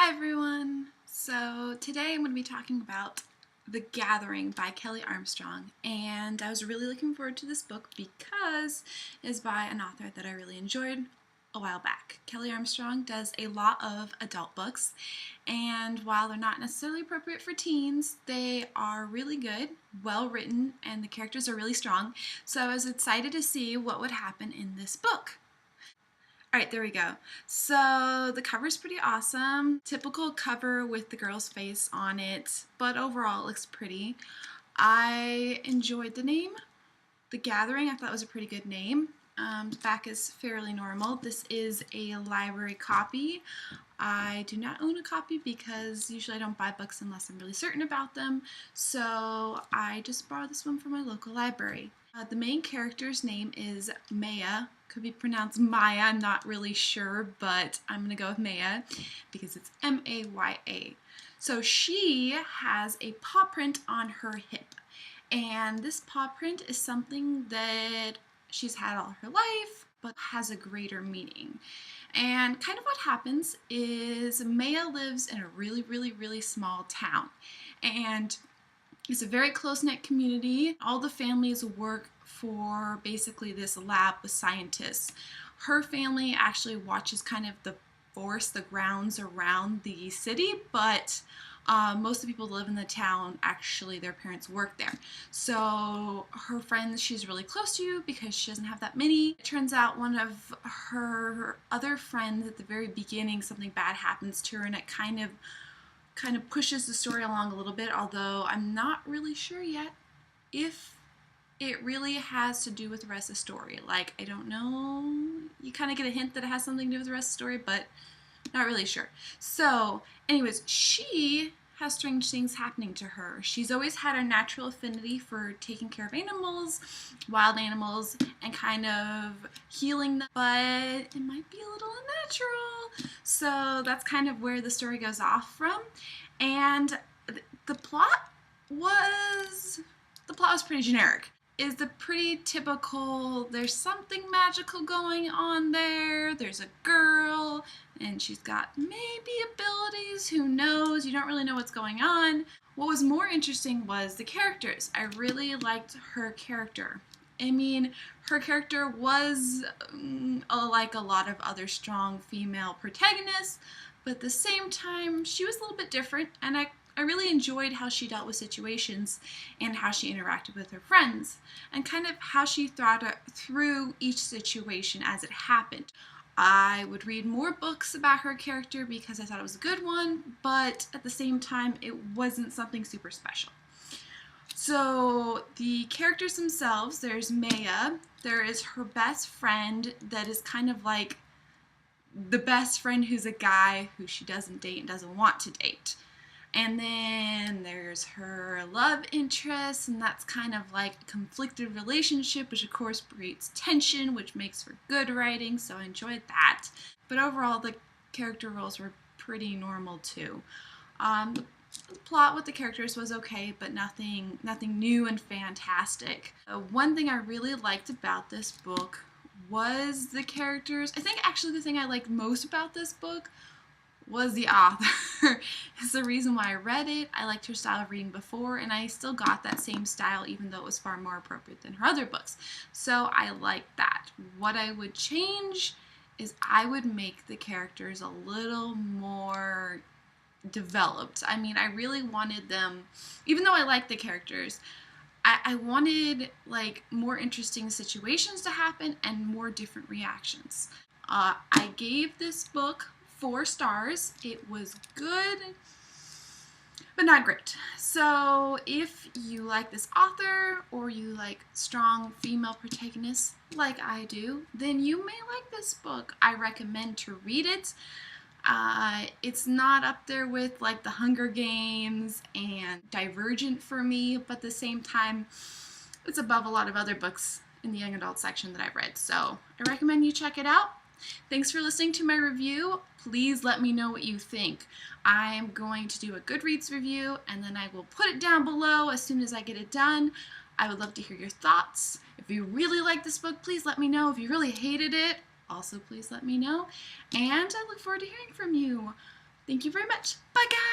Hi everyone! So today I'm going to be talking about The Gathering by Kelley Armstrong, and I was really looking forward to this book because it's by an author that I really enjoyed a while back. Kelley Armstrong does a lot of adult books, and while they're not necessarily appropriate for teens, they are really good, well written, and the characters are really strong, so I was excited to see what would happen in this book. Alright, there we go. So the cover's pretty awesome. Typical cover with the girl's face on it, but overall it looks pretty. I enjoyed the name. The Gathering, I thought was a pretty good name. The back is fairly normal. This is a library copy. I do not own a copy because usually I don't buy books unless I'm really certain about them, so I just borrowed this one from my local library. The main character's name is Maya. Could be pronounced Maya, I'm not really sure, but I'm going to go with Maya because it's M-A-Y-A. So she has a paw print on her hip, and this paw print is something that she's had all her life, but has a greater meaning. And kind of what happens is Maya lives in a really small town, and it's a very close-knit community. All the families work for basically this lab with scientists. Her family actually watches kind of the forest, the grounds around the city, but most of the people that live in the town, actually their parents work there. So her friends she's really close to because she doesn't have that many. It turns out one of her other friends at the very beginning, something bad happens to her, and it kind of pushes the story along a little bit, although I'm not really sure yet if it really has to do with the rest of the story. Like, I don't know, you kind of get a hint that it has something to do with the rest of the story, but not really sure. So, anyways, she has strange things happening to her. She's always had a natural affinity for taking care of animals, wild animals, and kind of healing them, but it might be a little unnatural. So that's kind of where the story goes off from. And the plot was pretty generic. Is the pretty typical, there's something magical going on there, there's a girl, and she's got maybe abilities, who knows, you don't really know what's going on. What was more interesting was the characters. I really liked her character. I mean, her character was like a lot of other strong female protagonists, but at the same time, she was a little bit different, and I really enjoyed how she dealt with situations and how she interacted with her friends and kind of how she thought through each situation as it happened. I would read more books about her character because I thought it was a good one, but at the same time it wasn't something super special. So the characters themselves, there's Maya, there is her best friend that is kind of like the best friend who's a guy who she doesn't date and doesn't want to date. And then there's her love interest, and that's kind of like a conflicted relationship, which of course creates tension, which makes for good writing, so I enjoyed that. But overall, the character roles were pretty normal too. The plot with the characters was okay, but nothing new and fantastic. One thing I really liked about this book was the characters. I think actually the thing I liked most about this book was the author. It's the reason why I read it. I liked her style of reading before, and I still got that same style even though it was far more appropriate than her other books. So I liked that. What I would change is I would make the characters a little more developed. I mean, I really wanted them, even though I liked the characters, I wanted like more interesting situations to happen and more different reactions. I gave this book 4 stars. It was good, but not great. So if you like this author or you like strong female protagonists like I do, then you may like this book. I recommend to read it. It's not up there with like The Hunger Games and Divergent for me, but at the same time, it's above a lot of other books in the young adult section that I've read. So I recommend you check it out. Thanks for listening to my review. Please let me know what you think. I'm going to do a Goodreads review, and then I will put it down below as soon as I get it done. I would love to hear your thoughts. If you really like this book, please let me know. If you really hated it, also please let me know. And I look forward to hearing from you. Thank you very much. Bye, guys!